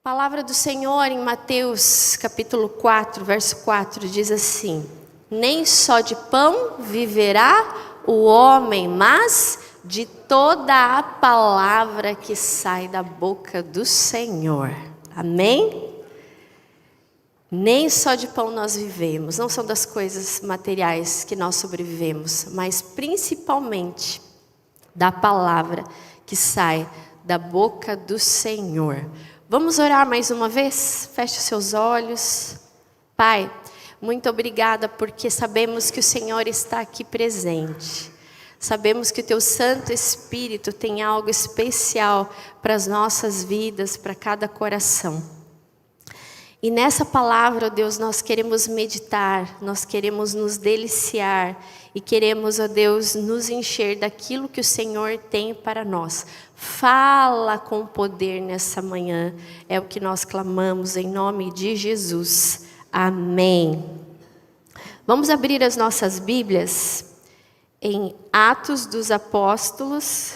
A palavra do Senhor em Mateus capítulo 4, verso 4 diz assim: nem só de pão viverá o homem, mas de toda a palavra que sai da boca do Senhor. Amém? Nem só de pão nós vivemos, não são das coisas materiais que nós sobrevivemos, mas principalmente da palavra que sai da boca do Senhor. Vamos orar mais uma vez? Feche os seus olhos. Pai, muito obrigada porque sabemos que o Senhor está aqui presente. Sabemos que o Teu Santo Espírito tem algo especial para as nossas vidas, para cada coração. E nessa palavra, ó Deus, nós queremos meditar, nós queremos nos deliciar e queremos, ó Deus, nos encher daquilo que o Senhor tem para nós. Fala com poder nessa manhã, é o que nós clamamos em nome de Jesus. Amém. Vamos abrir as nossas Bíblias em Atos dos Apóstolos,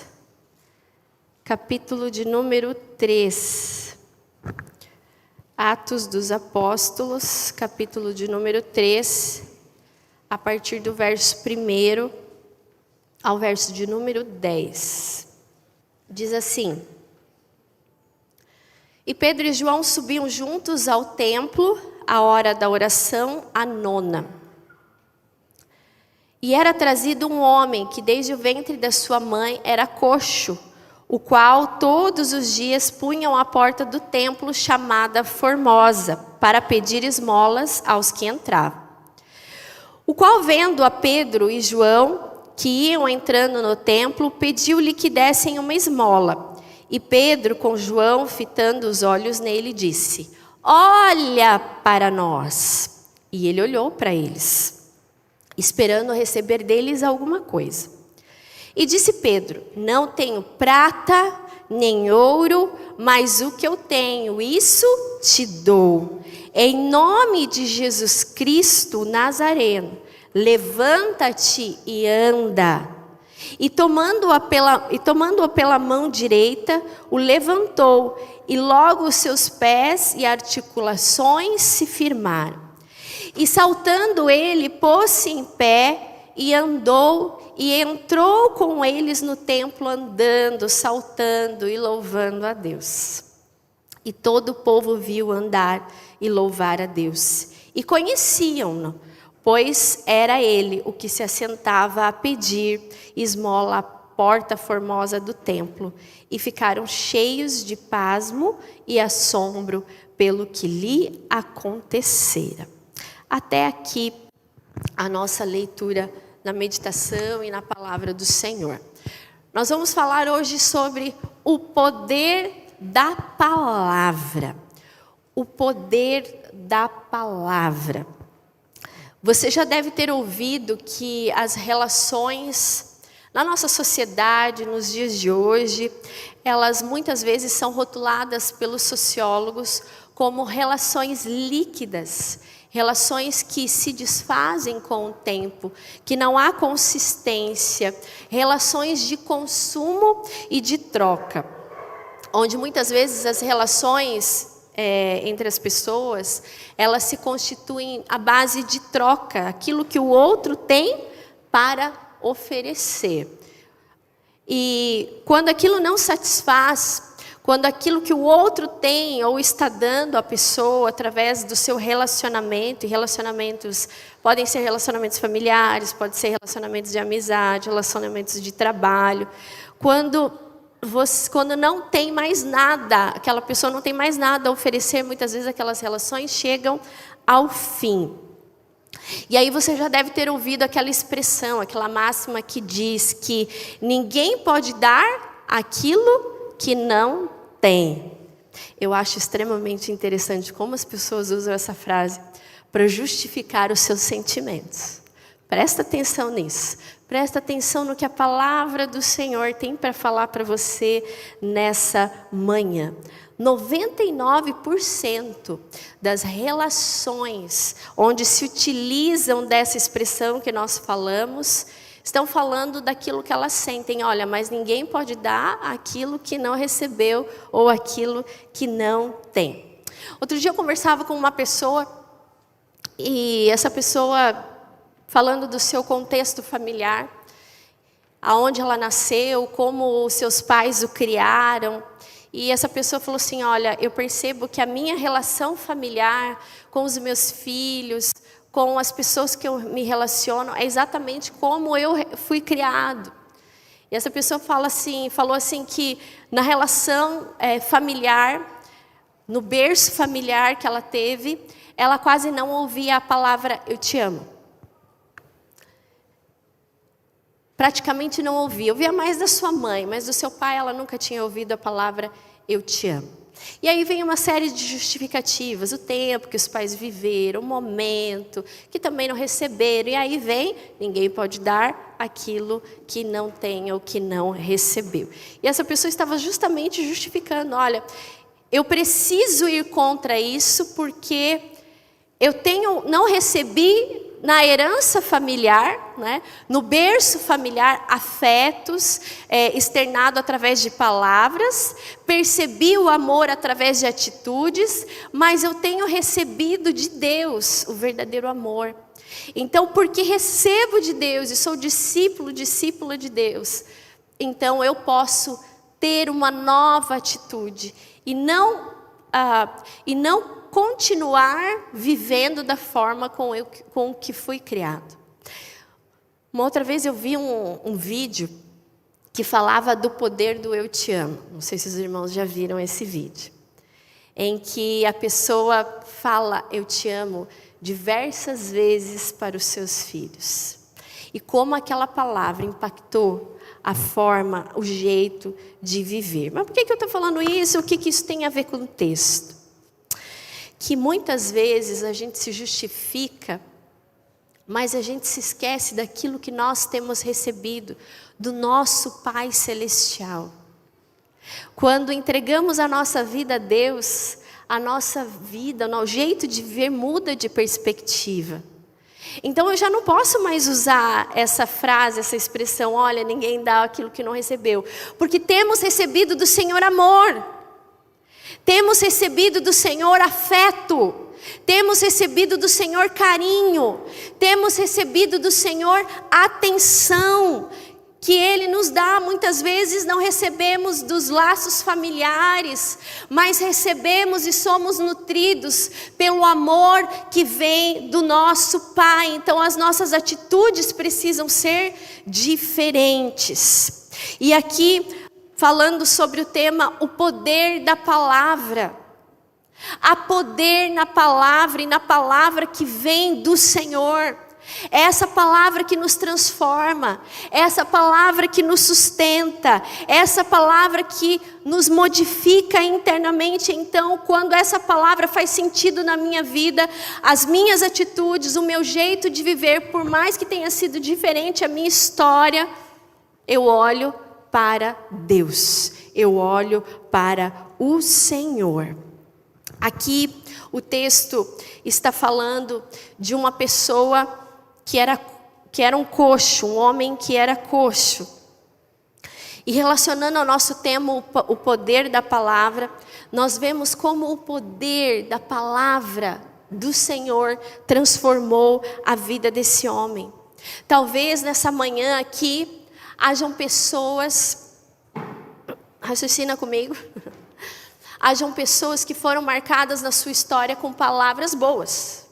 capítulo de número 3. Atos dos Apóstolos, capítulo de número 3, a partir do verso 1 ao verso de número 10. Diz assim: E Pedro e João subiam juntos ao templo, à hora da oração, a nona. E era trazido um homem que desde o ventre da sua mãe era coxo, o qual todos os dias punham à porta do templo chamada Formosa, para pedir esmolas aos que entravam. O qual, vendo a Pedro e João, que iam entrando no templo, pediu-lhe que dessem uma esmola. E Pedro, com João, fitando os olhos nele, disse: olha para nós. E ele olhou para eles, esperando receber deles alguma coisa. E disse Pedro: não tenho prata nem ouro, mas o que eu tenho, isso te dou. Em nome de Jesus Cristo Nazareno, levanta-te e anda. E tomando-o pela mão direita, o levantou, e logo os seus pés e articulações se firmaram. E saltando ele, pôs-se em pé e andou, e entrou com eles no templo, andando, saltando e louvando a Deus. E todo o povo viu andar e louvar a Deus. E conheciam-no, pois era ele o que se assentava a pedir esmola à porta formosa do templo. E ficaram cheios de pasmo e assombro pelo que lhe acontecera. Até aqui a nossa leitura na meditação e na palavra do Senhor. Nós vamos falar hoje sobre o poder da palavra. O poder da palavra. Você já deve ter ouvido que as relações na nossa sociedade, nos dias de hoje, elas muitas vezes são rotuladas pelos sociólogos como relações líquidas. Relações que se desfazem com o tempo, que não há consistência, relações de consumo e de troca, onde muitas vezes as relações entre as pessoas, elas se constituem à base de troca, aquilo que o outro tem para oferecer. E quando aquilo não satisfaz, quando aquilo que o outro tem ou está dando à pessoa através do seu relacionamento, e relacionamentos podem ser relacionamentos familiares, podem ser relacionamentos de amizade, relacionamentos de trabalho. Quando não tem mais nada, aquela pessoa não tem mais nada a oferecer, muitas vezes aquelas relações chegam ao fim. E aí você já deve ter ouvido aquela expressão, aquela máxima que diz que ninguém pode dar aquilo que não tem. Eu acho extremamente interessante como as pessoas usam essa frase para justificar os seus sentimentos. Presta atenção nisso. Presta atenção no que a palavra do Senhor tem para falar para você nessa manhã. 99% das relações onde se utilizam dessa expressão que nós falamos estão falando daquilo que elas sentem. Olha, mas ninguém pode dar aquilo que não recebeu ou aquilo que não tem. Outro dia eu conversava com uma pessoa e essa pessoa falando do seu contexto familiar, aonde ela nasceu, como os seus pais o criaram. E essa pessoa falou assim, olha, eu percebo que a minha relação familiar com os meus filhos, com as pessoas que eu me relaciono, é exatamente como eu fui criado. E essa pessoa falou assim que na relação familiar, no berço familiar que ela teve, ela quase não ouvia a palavra eu te amo. Praticamente não ouvia. Ouvia mais da sua mãe, mas do seu pai ela nunca tinha ouvido a palavra eu te amo. E aí vem uma série de justificativas, o tempo que os pais viveram, o momento, que também não receberam. E aí vem, ninguém pode dar aquilo que não tem ou que não recebeu. E essa pessoa estava justamente justificando, olha, eu preciso ir contra isso porque não recebi na herança familiar, né, no berço familiar, afetos externado através de palavras, percebi o amor através de atitudes, mas eu tenho recebido de Deus o verdadeiro amor. Então, porque recebo de Deus e sou discípula de Deus, então eu posso ter uma nova atitude e não continuar vivendo da forma com que fui criado. Uma outra vez eu vi um vídeo que falava do poder do eu te amo. Não sei se os irmãos já viram esse vídeo. Em que a pessoa fala eu te amo diversas vezes para os seus filhos. E como aquela palavra impactou a forma, o jeito de viver. Mas por que eu estou falando isso? O que isso tem a ver com o texto? Que muitas vezes a gente se justifica, mas a gente se esquece daquilo que nós temos recebido do nosso Pai Celestial. Quando entregamos a nossa vida a Deus, a nossa vida, o jeito de viver muda de perspectiva. Então eu já não posso mais usar essa frase, essa expressão, olha, ninguém dá aquilo que não recebeu. Porque temos recebido do Senhor amor. Temos recebido do Senhor afeto, temos recebido do Senhor carinho, temos recebido do Senhor atenção, que Ele nos dá. Muitas vezes não recebemos dos laços familiares, mas recebemos e somos nutridos pelo amor que vem do nosso Pai. Então as nossas atitudes precisam ser diferentes. E aqui, falando sobre o tema, o poder da palavra. Há poder na palavra e na palavra que vem do Senhor. É essa palavra que nos transforma, é essa palavra que nos sustenta, é essa palavra que nos modifica internamente. Então, quando essa palavra faz sentido na minha vida, as minhas atitudes, o meu jeito de viver, por mais que tenha sido diferente a minha história, eu olho para Deus, eu olho para o Senhor. Aqui o texto está falando de uma pessoa que era um coxo, um homem que era coxo. E relacionando ao nosso tema, o poder da palavra, nós vemos como o poder da palavra do Senhor transformou a vida desse homem. Talvez nessa manhã aqui, hajam pessoas, raciocina comigo, hajam pessoas que foram marcadas na sua história com palavras boas,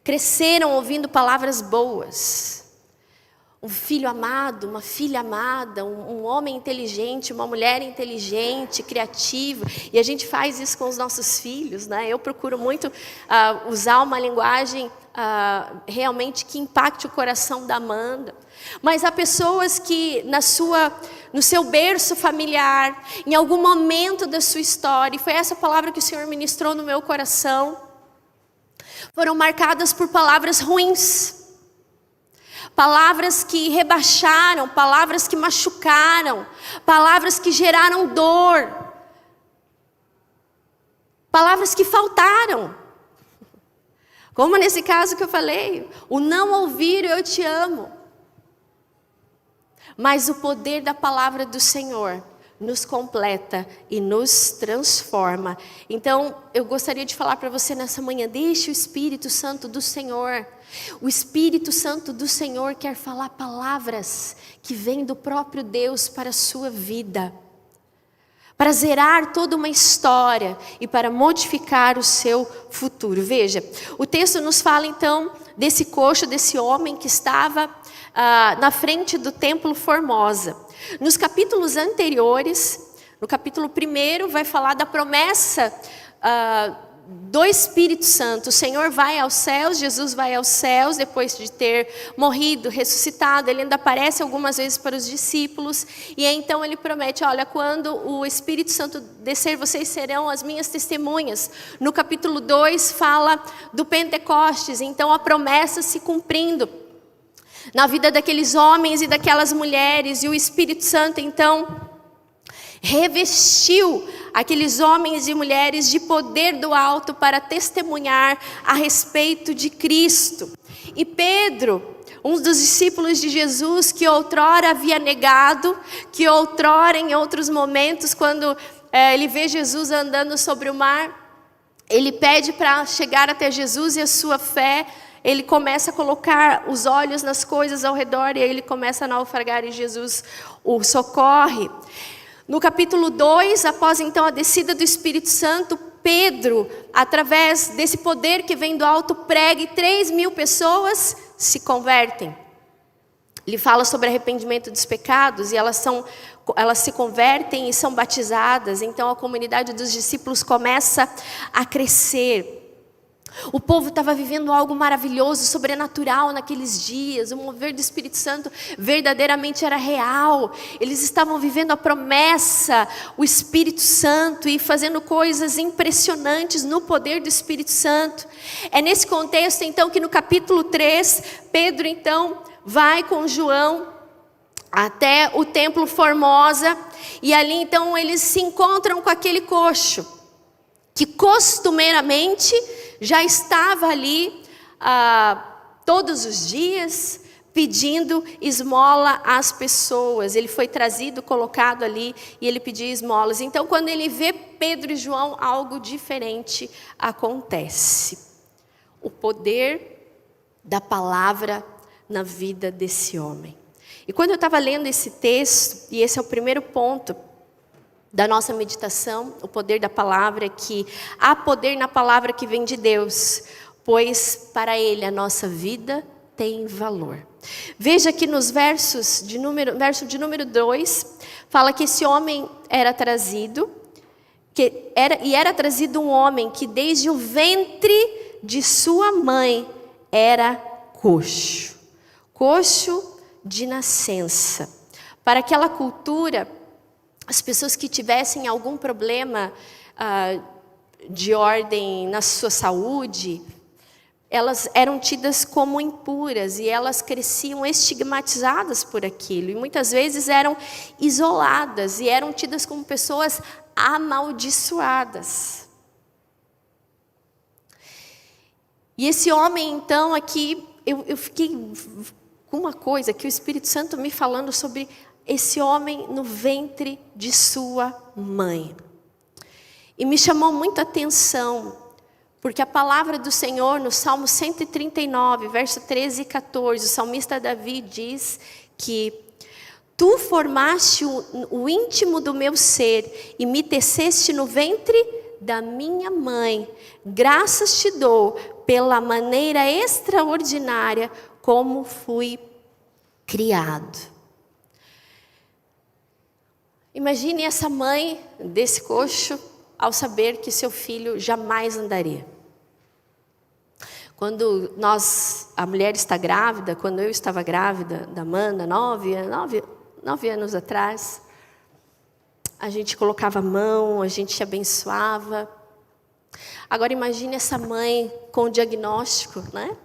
cresceram ouvindo palavras boas, um filho amado, uma filha amada, um homem inteligente, uma mulher inteligente, criativa, e a gente faz isso com os nossos filhos, né? Eu procuro muito usar uma linguagem realmente que impacte o coração da Amanda. Mas há pessoas que no seu berço familiar, em algum momento da sua história, e foi essa palavra que o Senhor ministrou no meu coração, foram marcadas por palavras ruins. Palavras que rebaixaram, palavras que machucaram, palavras que geraram dor, palavras que faltaram. Como nesse caso que eu falei, o não ouvir eu te amo. Mas o poder da palavra do Senhor nos completa e nos transforma. Então, eu gostaria de falar para você nessa manhã, deixe o Espírito Santo do Senhor. O Espírito Santo do Senhor quer falar palavras que vêm do próprio Deus para a sua vida, para zerar toda uma história e para modificar o seu futuro. Veja, o texto nos fala então desse coxo, desse homem que estava na frente do templo Formosa. Nos capítulos anteriores, no capítulo 1 vai falar da promessa do Espírito Santo. O Senhor vai aos céus, Jesus vai aos céus, depois de ter morrido, ressuscitado, ele ainda aparece algumas vezes para os discípulos, e então ele promete, olha, quando o Espírito Santo descer, vocês serão as minhas testemunhas. No capítulo 2 fala do Pentecostes, então a promessa se cumprindo na vida daqueles homens e daquelas mulheres, e o Espírito Santo então revestiu aqueles homens e mulheres de poder do alto para testemunhar a respeito de Cristo. E Pedro, um dos discípulos de Jesus, que outrora havia negado, que outrora em outros momentos, quando ele vê Jesus andando sobre o mar, ele pede para chegar até Jesus, e a sua fé, ele começa a colocar os olhos nas coisas ao redor, e aí ele começa a naufragar, e Jesus o socorre. No capítulo 2, após então a descida do Espírito Santo, Pedro, através desse poder que vem do alto, prega, e 3.000 pessoas se convertem. Ele fala sobre arrependimento dos pecados, e elas se convertem e são batizadas. Então a comunidade dos discípulos começa a crescer. O povo estava vivendo algo maravilhoso, sobrenatural naqueles dias. O mover do Espírito Santo verdadeiramente era real. Eles estavam vivendo a promessa, o Espírito Santo, e fazendo coisas impressionantes no poder do Espírito Santo. É nesse contexto então que no capítulo 3, Pedro então vai com João até o templo Formosa, e ali então eles se encontram com aquele coxo, que costumeiramente já estava ali todos os dias pedindo esmola às pessoas. Ele foi trazido, colocado ali, e ele pedia esmolas. Então, quando ele vê Pedro e João, algo diferente acontece. O poder da palavra na vida desse homem. E quando eu estava lendo esse texto, e esse é o primeiro ponto da nossa meditação, o poder da palavra, é que há poder na palavra que vem de Deus, pois para Ele a nossa vida tem valor. Veja que nos verso de número 2, fala que esse homem era trazido, era trazido um homem que desde o ventre de sua mãe era coxo de nascença. Para aquela cultura, as pessoas que tivessem algum problema de ordem na sua saúde, elas eram tidas como impuras, e elas cresciam estigmatizadas por aquilo. E muitas vezes eram isoladas e eram tidas como pessoas amaldiçoadas. E esse homem então aqui, eu fiquei com uma coisa que o Espírito Santo me falando sobre esse homem no ventre de sua mãe. E me chamou muito a atenção, porque a palavra do Senhor no Salmo 139, verso 13 e 14, o salmista Davi diz que tu formaste o íntimo do meu ser e me teceste no ventre da minha mãe. Graças te dou pela maneira extraordinária como fui criado. Imagine essa mãe desse coxo ao saber que seu filho jamais andaria. Quando a mulher está grávida, quando eu estava grávida da Amanda, 9 anos atrás, a gente colocava a mão, a gente abençoava. Agora imagine essa mãe com o diagnóstico, né?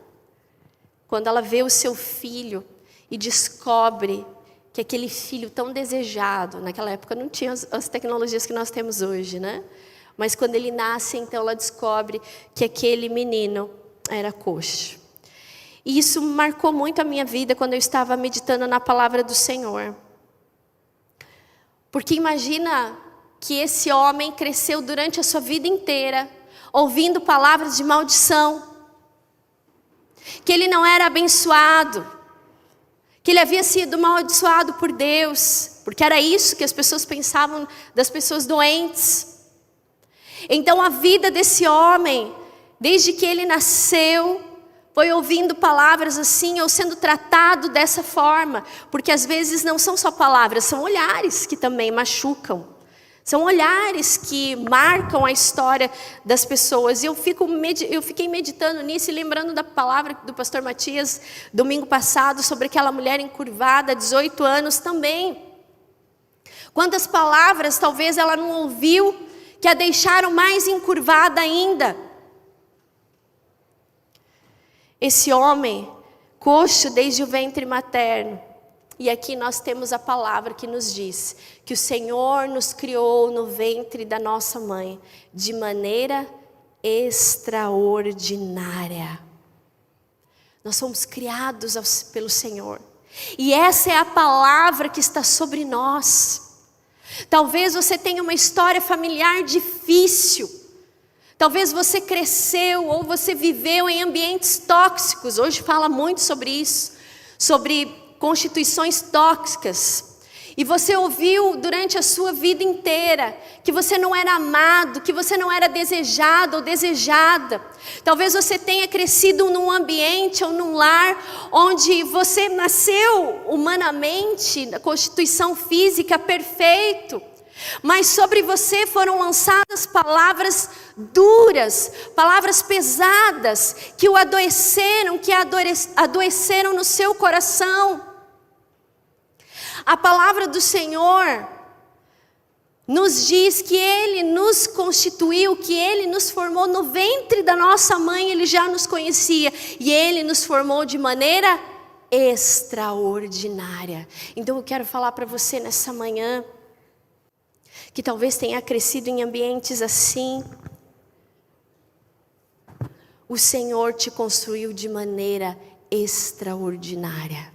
Quando ela vê o seu filho e descobre que aquele filho tão desejado, naquela época não tinha as tecnologias que nós temos hoje, né? Mas quando ele nasce, então ela descobre que aquele menino era coxo. E isso marcou muito a minha vida quando eu estava meditando na palavra do Senhor. Porque imagina que esse homem cresceu durante a sua vida inteira, ouvindo palavras de maldição, que ele não era abençoado, que ele havia sido amaldiçoado por Deus, porque era isso que as pessoas pensavam das pessoas doentes. Então a vida desse homem, desde que ele nasceu, foi ouvindo palavras assim, ou sendo tratado dessa forma, porque às vezes não são só palavras, são olhares que também machucam. São olhares que marcam a história das pessoas. E eu fiquei meditando nisso e lembrando da palavra do pastor Matias, domingo passado, sobre aquela mulher encurvada, 18 anos também. Quantas palavras talvez ela não ouviu, que a deixaram mais encurvada ainda. Esse homem, coxo desde o ventre materno. E aqui nós temos a palavra que nos diz que o Senhor nos criou no ventre da nossa mãe de maneira extraordinária. Nós somos criados pelo Senhor. E essa é a palavra que está sobre nós. Talvez você tenha uma história familiar difícil. Talvez você cresceu ou você viveu em ambientes tóxicos. Hoje fala muito sobre isso, sobre constituições tóxicas. E você ouviu durante a sua vida inteira que você não era amado, que você não era desejado ou desejada. Talvez você tenha crescido num ambiente ou num lar onde você nasceu humanamente, na constituição física perfeito. Mas sobre você foram lançadas palavras duras, palavras pesadas, que o adoeceram, que adoeceram no seu coração. A palavra do Senhor nos diz que Ele nos constituiu, que Ele nos formou no ventre da nossa mãe, Ele já nos conhecia. E Ele nos formou de maneira extraordinária. Então eu quero falar para você nessa manhã, que talvez tenha crescido em ambientes assim. O Senhor te construiu de maneira extraordinária.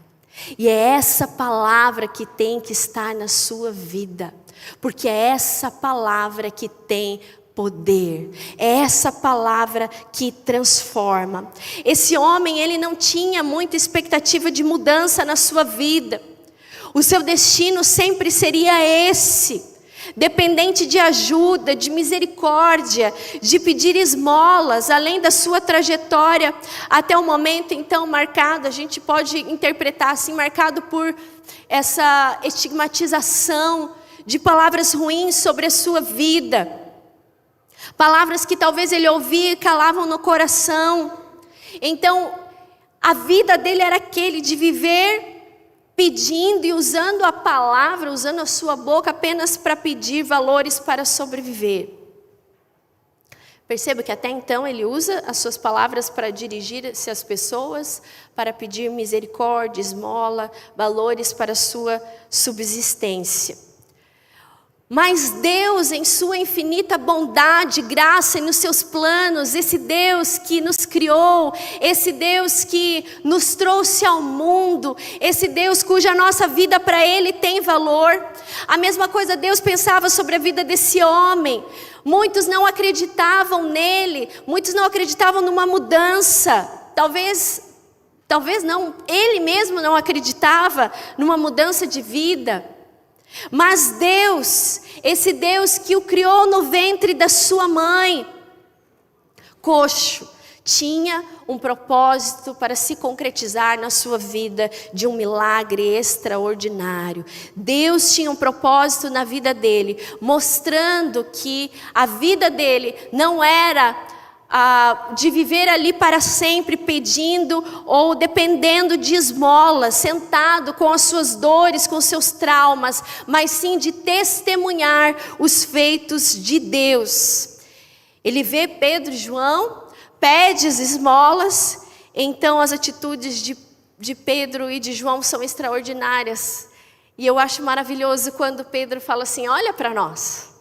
E é essa palavra que tem que estar na sua vida. Porque é essa palavra que tem poder. É essa palavra que transforma. Esse homem, ele não tinha muita expectativa de mudança na sua vida. O seu destino sempre seria esse. Dependente de ajuda, de misericórdia, de pedir esmolas, além da sua trajetória, até o momento então marcado, a gente pode interpretar assim, marcado por essa estigmatização de palavras ruins sobre a sua vida. Palavras que talvez ele ouvia e calavam no coração. Então, a vida dele era aquele de viver pedindo e usando a palavra, usando a sua boca apenas para pedir valores para sobreviver. Perceba que até então ele usa as suas palavras para dirigir-se às pessoas, para pedir misericórdia, esmola, valores para a sua subsistência. Mas Deus, em sua infinita bondade, graça e nos seus planos, esse Deus que nos criou, esse Deus que nos trouxe ao mundo, esse Deus cuja nossa vida para Ele tem valor. A mesma coisa Deus pensava sobre a vida desse homem. Muitos não acreditavam nele, muitos não acreditavam numa mudança. Talvez não, ele mesmo não acreditava numa mudança de vida. Mas Deus, esse Deus que o criou no ventre da sua mãe, coxo, tinha um propósito para se concretizar na sua vida de um milagre extraordinário. Deus tinha um propósito na vida dele, mostrando que a vida dele não era de viver ali para sempre pedindo ou dependendo de esmolas, sentado com as suas dores, com os seus traumas, mas sim de testemunhar os feitos de Deus. Ele vê Pedro e João, pede as esmolas, então as atitudes de Pedro e de João são extraordinárias. E eu acho maravilhoso quando Pedro fala assim: olha para nós.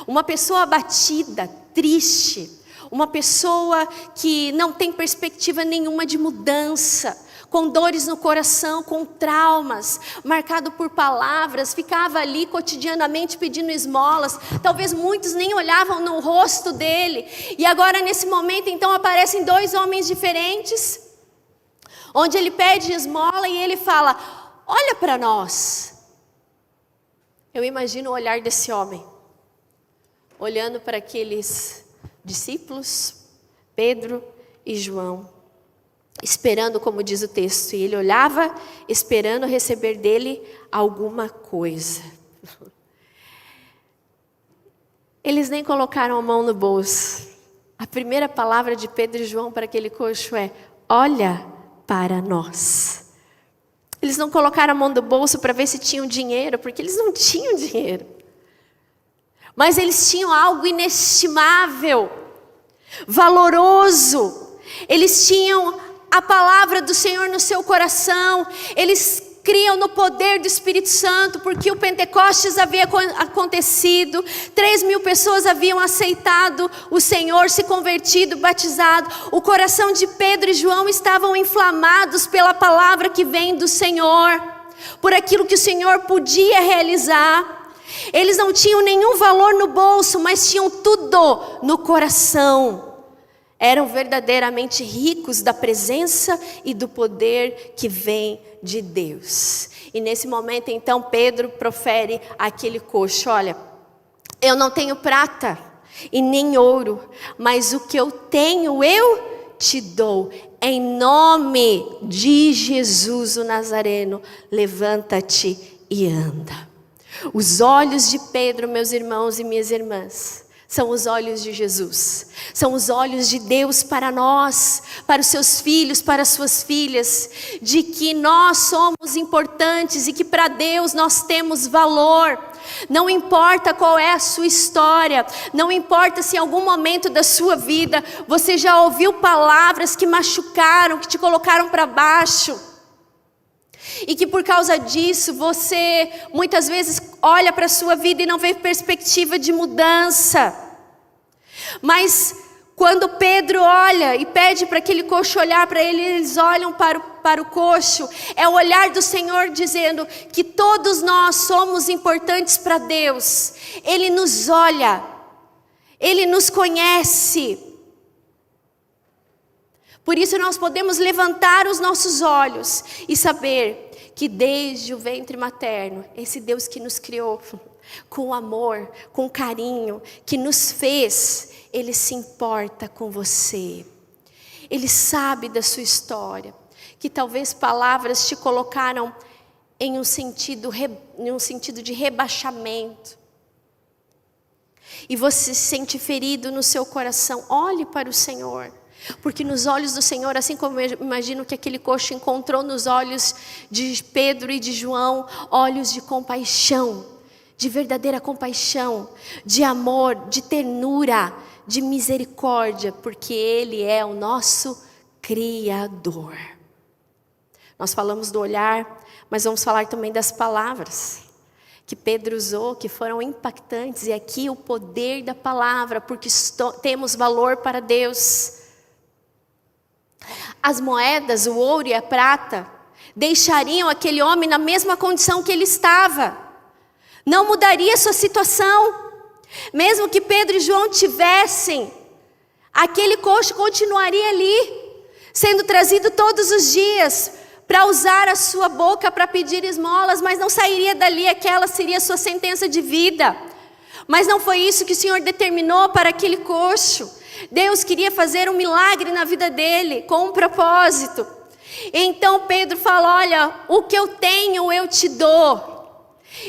Uma pessoa abatida, triste, uma pessoa que não tem perspectiva nenhuma de mudança, com dores no coração, com traumas, marcado por palavras, ficava ali cotidianamente pedindo esmolas. Talvez muitos nem olhavam no rosto dele. E agora nesse momento então aparecem dois homens diferentes, onde ele pede esmola e ele fala: olha para nós. Eu imagino o olhar desse homem, olhando para aqueles discípulos, Pedro e João, esperando, como diz o texto, e ele olhava esperando receber dele alguma coisa. Eles nem colocaram a mão no bolso. A primeira palavra de Pedro e João para aquele coxo é: olha para nós. Eles não colocaram a mão no bolso para ver se tinham dinheiro, porque eles não tinham dinheiro. Mas eles tinham algo inestimável, valoroso. Eles tinham a palavra do Senhor no seu coração. Eles criam no poder do Espírito Santo, porque o Pentecostes havia acontecido, 3.000 pessoas haviam aceitado o Senhor, se convertido, batizado. O coração de Pedro e João estavam inflamados pela palavra que vem do Senhor, por aquilo que o Senhor podia realizar. Eles não tinham nenhum valor no bolso, mas tinham tudo no coração. Eram verdadeiramente ricos da presença e do poder que vem de Deus. E nesse momento então Pedro profere àquele coxo: olha, eu não tenho prata e nem ouro, mas o que eu tenho eu te dou. Em nome de Jesus o Nazareno, levanta-te e anda. Os olhos de Pedro, meus irmãos e minhas irmãs, são os olhos de Jesus, são os olhos de Deus para nós, para os seus filhos, para as suas filhas, de que nós somos importantes e que para Deus nós temos valor. Não importa qual é a sua história, não importa se em algum momento da sua vida você já ouviu palavras que machucaram, que te colocaram para baixo, e que por causa disso você muitas vezes olha para a sua vida e não vê perspectiva de mudança. Mas quando Pedro olha e pede para aquele coxo olhar para ele, eles olham para o coxo. É o olhar do Senhor dizendo que todos nós somos importantes para Deus. Ele nos olha, Ele nos conhece. Por isso nós podemos levantar os nossos olhos e saber que desde o ventre materno, esse Deus que nos criou com amor, com carinho, que nos fez, Ele se importa com você. Ele sabe da sua história, que talvez palavras te colocaram em um sentido de rebaixamento. E você se sente ferido no seu coração. Olhe para o Senhor. Porque nos olhos do Senhor, assim como eu imagino que aquele coxo encontrou nos olhos de Pedro e de João, olhos de compaixão, de verdadeira compaixão, de amor, de ternura, de misericórdia, porque Ele é o nosso Criador. Nós falamos do olhar, mas vamos falar também das palavras que Pedro usou, que foram impactantes. E aqui o poder da palavra, porque temos valor para Deus. As moedas, o ouro e a prata, deixariam aquele homem na mesma condição que ele estava. Não mudaria sua situação. Mesmo que Pedro e João tivessem, aquele coxo continuaria ali, sendo trazido todos os dias, para usar a sua boca para pedir esmolas, mas não sairia dali, aquela seria a sua sentença de vida. Mas não foi isso que o Senhor determinou para aquele coxo. Deus queria fazer um milagre na vida dele, com um propósito. Então Pedro fala: olha, o que eu tenho eu te dou.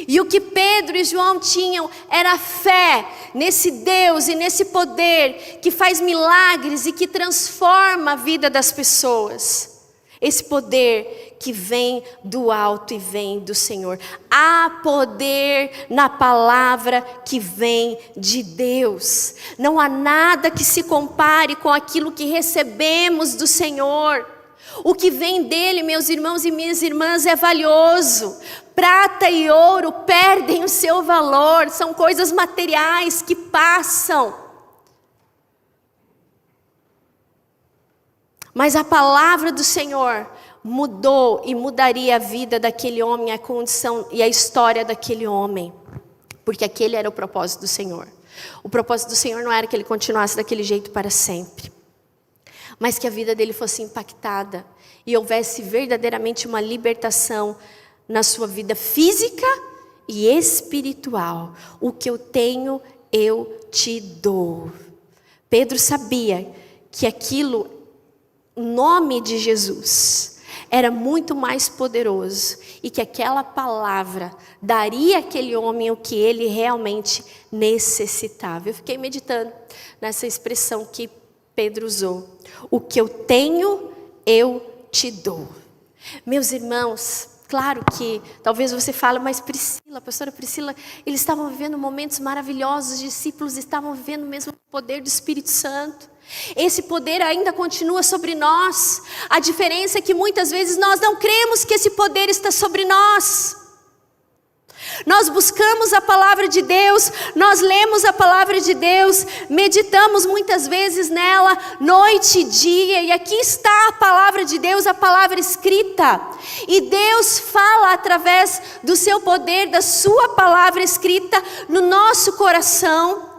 E o que Pedro e João tinham era fé nesse Deus e nesse poder que faz milagres e que transforma a vida das pessoas. Esse poder que vem do alto e vem do Senhor. Há poder na palavra que vem de Deus. Não há nada que se compare com aquilo que recebemos do Senhor. O que vem dele, meus irmãos e minhas irmãs, é valioso. Prata e ouro perdem o seu valor. São coisas materiais que passam. Mas a palavra do Senhor mudou e mudaria a vida daquele homem, a condição e a história daquele homem. Porque aquele era o propósito do Senhor. O propósito do Senhor não era que ele continuasse daquele jeito para sempre, mas que a vida dele fosse impactada e houvesse verdadeiramente uma libertação na sua vida física e espiritual. O que eu tenho, eu te dou. Pedro sabia que aquilo, o nome de Jesus, era muito mais poderoso e que aquela palavra daria àquele homem o que ele realmente necessitava. Eu fiquei meditando nessa expressão que Pedro usou. O que eu tenho, eu te dou. Meus irmãos, claro que talvez você fale, mas Priscila, pastora Priscila, eles estavam vivendo momentos maravilhosos, os discípulos estavam vivendo mesmo o poder do Espírito Santo. Esse poder ainda continua sobre nós. A diferença é que muitas vezes nós não cremos que esse poder está sobre nós. Nós buscamos a palavra de Deus, nós lemos a palavra de Deus, meditamos muitas vezes nela, noite e dia, e aqui está a palavra de Deus, a palavra escrita. E Deus fala através do seu poder, da sua palavra escrita no nosso coração.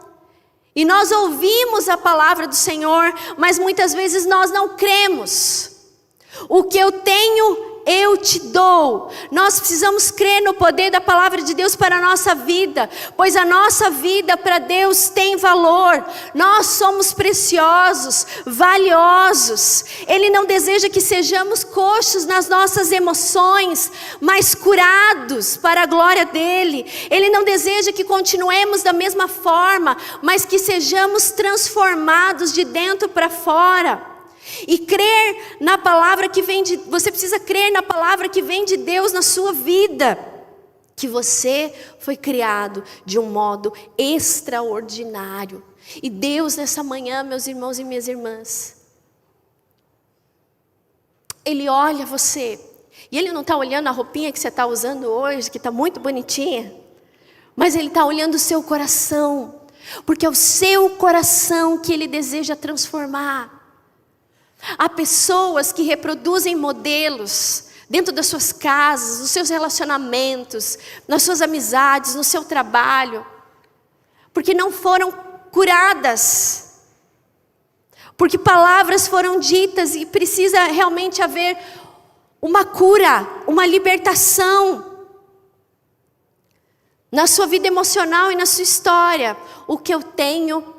E nós ouvimos a palavra do Senhor, mas muitas vezes nós não cremos. O que eu tenho, eu te dou. Nós precisamos crer no poder da palavra de Deus para a nossa vida, pois a nossa vida para Deus tem valor. Nós somos preciosos, valiosos. Ele não deseja que sejamos coxos nas nossas emoções, mas curados para a glória dele. Ele não deseja que continuemos da mesma forma, mas que sejamos transformados de dentro para fora. E crer na palavra que vem de... Você precisa crer na palavra que vem de Deus na sua vida. Que você foi criado de um modo extraordinário. E Deus nessa manhã, meus irmãos e minhas irmãs, Ele olha você. E Ele não está olhando a roupinha que você está usando hoje, que está muito bonitinha. Mas Ele está olhando o seu coração. Porque é o seu coração que Ele deseja transformar. Há pessoas que reproduzem modelos dentro das suas casas, nos seus relacionamentos, nas suas amizades, no seu trabalho, porque não foram curadas, porque palavras foram ditas e precisa realmente haver uma cura, uma libertação na sua vida emocional e na sua história. O que eu tenho,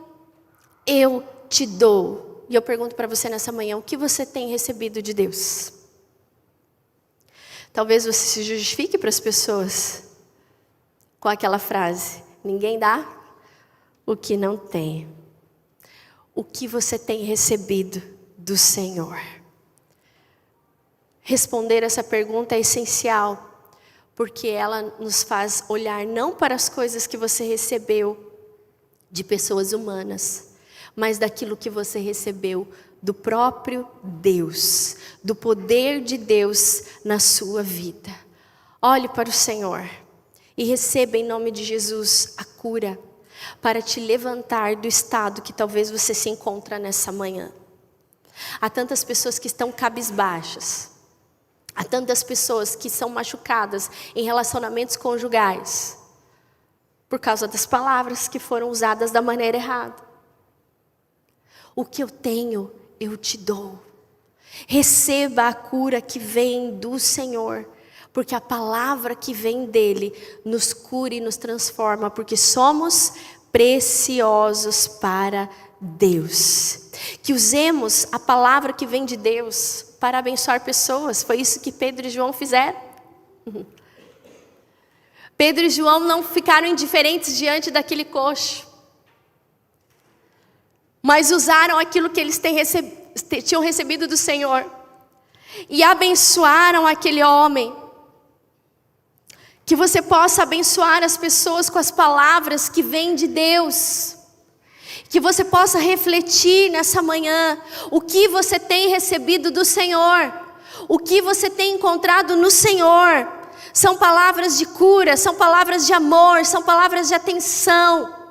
eu te dou. E eu pergunto para você nessa manhã, o que você tem recebido de Deus? Talvez você se justifique para as pessoas com aquela frase, ninguém dá o que não tem. O que você tem recebido do Senhor? Responder essa pergunta é essencial, porque ela nos faz olhar não para as coisas que você recebeu de pessoas humanas, mas daquilo que você recebeu do próprio Deus, do poder de Deus na sua vida. Olhe para o Senhor e receba em nome de Jesus a cura para te levantar do estado que talvez você se encontra nessa manhã. Há tantas pessoas que estão cabisbaixas, há tantas pessoas que são machucadas em relacionamentos conjugais por causa das palavras que foram usadas da maneira errada. O que eu tenho, eu te dou. Receba a cura que vem do Senhor, porque a palavra que vem dele nos cura e nos transforma, porque somos preciosos para Deus. Que usemos a palavra que vem de Deus para abençoar pessoas. Foi isso que Pedro e João fizeram. Pedro e João não ficaram indiferentes diante daquele coxo, mas usaram aquilo que eles tinham recebido do Senhor e abençoaram aquele homem. Que você possa abençoar as pessoas com as palavras que vêm de Deus. Que você possa refletir nessa manhã o que você tem recebido do Senhor, o que você tem encontrado no Senhor. São palavras de cura, são palavras de amor, são palavras de atenção.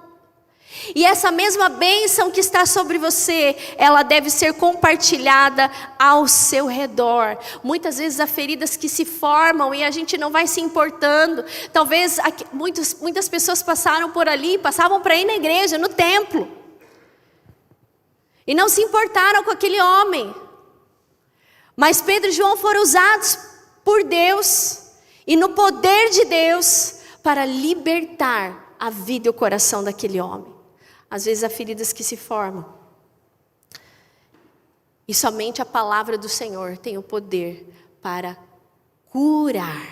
E essa mesma bênção que está sobre você, ela deve ser compartilhada ao seu redor. Muitas vezes há feridas que se formam e a gente não vai se importando. Talvez muitas pessoas passaram por ali, passavam para ir na igreja, no templo. E não se importaram com aquele homem. Mas Pedro e João foram usados por Deus e no poder de Deus para libertar a vida e o coração daquele homem. Às vezes há feridas que se formam. E somente a palavra do Senhor tem o poder para curar.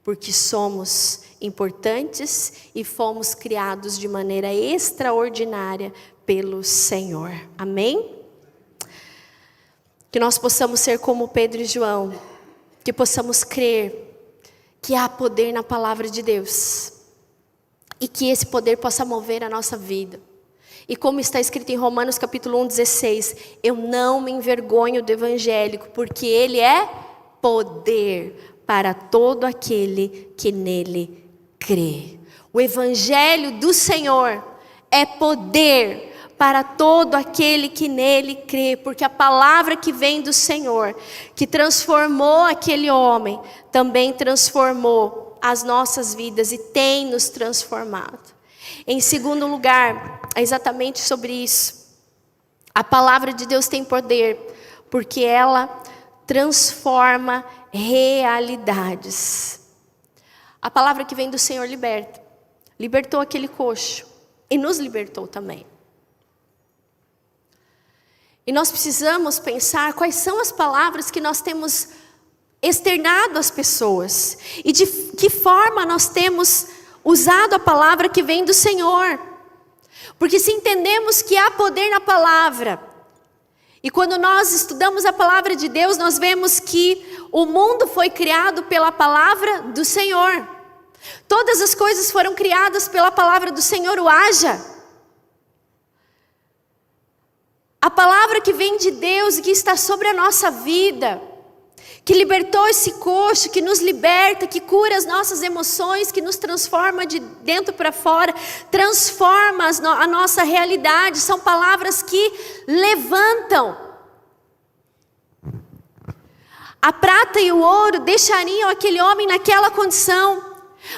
Porque somos importantes e fomos criados de maneira extraordinária pelo Senhor. Amém? Que nós possamos ser como Pedro e João. Que possamos crer que há poder na palavra de Deus. E que esse poder possa mover a nossa vida. E como está escrito em Romanos capítulo 1:16, eu não me envergonho do evangelho, porque ele é poder para todo aquele que nele crê. O evangelho do Senhor é poder para todo aquele que nele crê, porque a palavra que vem do Senhor, que transformou aquele homem, também transformou as nossas vidas e tem nos transformado. Em segundo lugar, é exatamente sobre isso. A palavra de Deus tem poder, porque ela transforma realidades. A palavra que vem do Senhor liberta. Libertou aquele coxo e nos libertou também. E nós precisamos pensar quais são as palavras que nós temos externado às pessoas. E de que forma nós temos usado a palavra que vem do Senhor. Porque se entendemos que há poder na palavra, e quando nós estudamos a palavra de Deus, nós vemos que o mundo foi criado pela palavra do Senhor. Todas as coisas foram criadas pela palavra do Senhor, o haja. A palavra que vem de Deus e que está sobre a nossa vida, que libertou esse coxo, que nos liberta, que cura as nossas emoções, que nos transforma de dentro para fora, transforma a nossa realidade. São palavras que levantam. A prata e o ouro deixariam aquele homem naquela condição,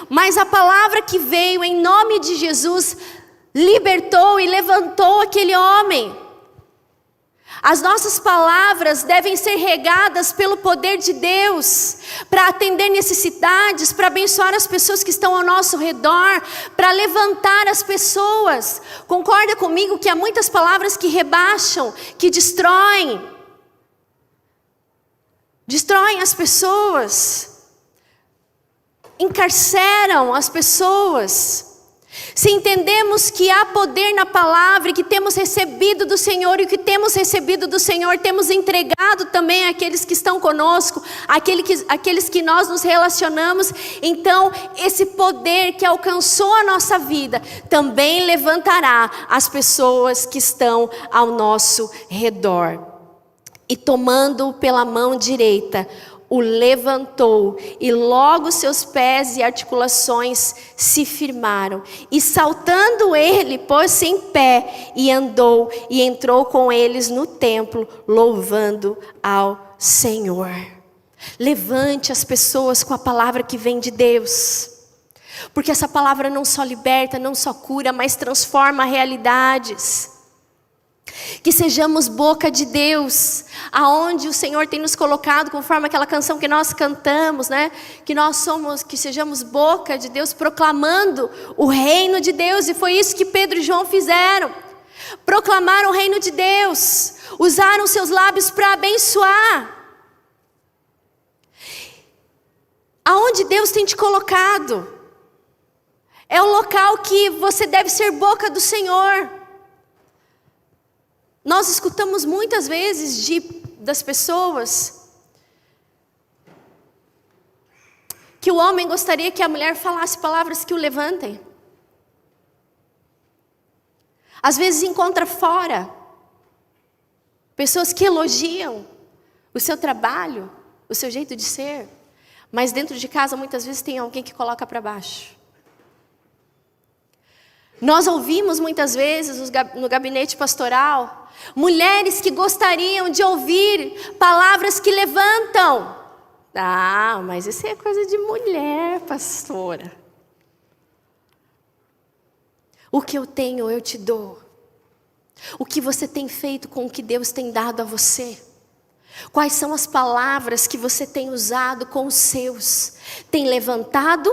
mas a palavra que veio em nome de Jesus libertou e levantou aquele homem. As nossas palavras devem ser regadas pelo poder de Deus, para atender necessidades, para abençoar as pessoas que estão ao nosso redor, para levantar as pessoas. Concorda comigo que há muitas palavras que rebaixam, que destroem as pessoas, encarceram as pessoas. Se entendemos que há poder na palavra e que temos recebido do Senhor, e o que temos recebido do Senhor temos entregado também àqueles que estão conosco, àqueles que nós nos relacionamos, então esse poder que alcançou a nossa vida também levantará as pessoas que estão ao nosso redor. E tomando-o pela mão direita, o levantou, e logo seus pés e articulações se firmaram. E saltando ele, pôs-se em pé e andou, e entrou com eles no templo, louvando ao Senhor. Levante as pessoas com a palavra que vem de Deus. Porque essa palavra não só liberta, não só cura, mas transforma realidades. Que sejamos boca de Deus, aonde o Senhor tem nos colocado, conforme aquela canção que nós cantamos, né? Que sejamos boca de Deus, proclamando o reino de Deus. E foi isso que Pedro e João fizeram. Proclamaram o reino de Deus, usaram seus lábios para abençoar. Aonde Deus tem te colocado, é o local que você deve ser boca do Senhor. Nós escutamos muitas vezes das pessoas que o homem gostaria que a mulher falasse palavras que o levantem. Às vezes encontra fora pessoas que elogiam o seu trabalho, o seu jeito de ser, mas dentro de casa muitas vezes tem alguém que coloca para baixo. Nós ouvimos muitas vezes no gabinete pastoral, mulheres que gostariam de ouvir palavras que levantam. Ah, mas isso é coisa de mulher, pastora. O que eu tenho, eu te dou. O que você tem feito com o que Deus tem dado a você? Quais são as palavras que você tem usado com os seus? Tem levantado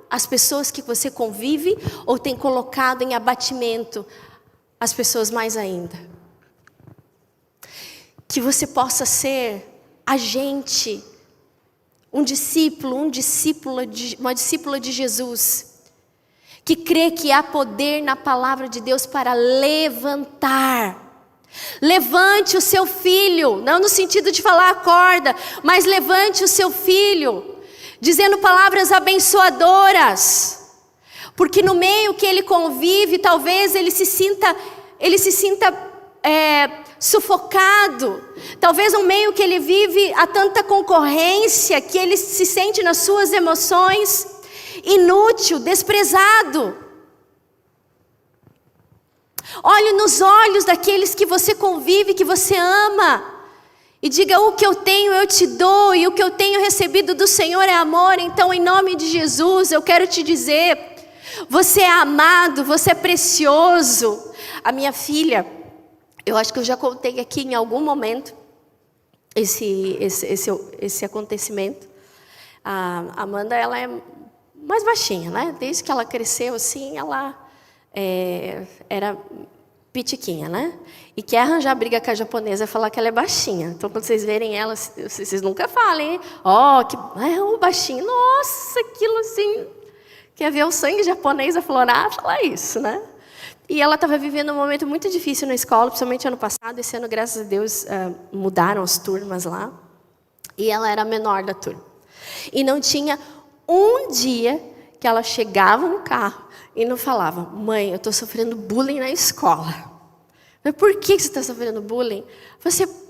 as pessoas que você convive ou tem colocado em abatimento as pessoas mais ainda? Que você possa ser agente, uma discípula de Jesus, que crê que há poder na palavra de Deus para levantar. Levante o seu filho, não no sentido de falar acorda, mas levante o seu filho, dizendo palavras abençoadoras, porque no meio que ele convive, talvez ele se sinta sufocado, talvez no meio que ele vive há tanta concorrência, que ele se sente nas suas emoções inútil, desprezado. Olhe nos olhos daqueles que você convive, que você ama, e diga: o que eu tenho eu te dou, e o que eu tenho recebido do Senhor é amor. Então, em nome de Jesus, eu quero te dizer, você é amado, você é precioso. A minha filha, eu acho que eu já contei aqui em algum momento esse acontecimento. A Amanda, ela é mais baixinha, né? Desde que ela cresceu assim, ela era pitiquinha, né? E quer arranjar briga com a japonesa e falar que ela é baixinha. Então, quando vocês verem ela, vocês nunca falem, que o baixinho, nossa, aquilo assim, quer ver o sangue japonês aflorar, falar isso, né? E ela estava vivendo um momento muito difícil na escola, principalmente ano passado. Esse ano, graças a Deus, mudaram as turmas lá. E ela era a menor da turma. E não tinha um dia que ela chegava no carro e não falava: mãe, eu estou sofrendo bullying na escola. Mas por que você está sofrendo bullying?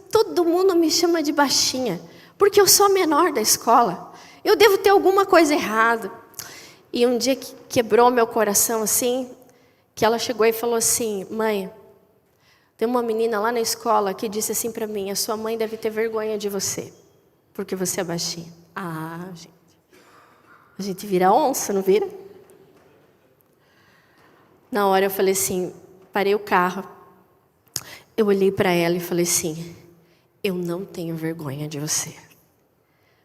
Todo mundo me chama de baixinha, porque eu sou a menor da escola. Eu devo ter alguma coisa errada. E um dia que quebrou meu coração assim, que ela chegou e falou assim: mãe, tem uma menina lá na escola que disse assim para mim: a sua mãe deve ter vergonha de você, porque você é baixinha. Ah, gente. A gente vira onça, não vira? Na hora eu falei assim, parei o carro, eu olhei para ela e falei assim: eu não tenho vergonha de você.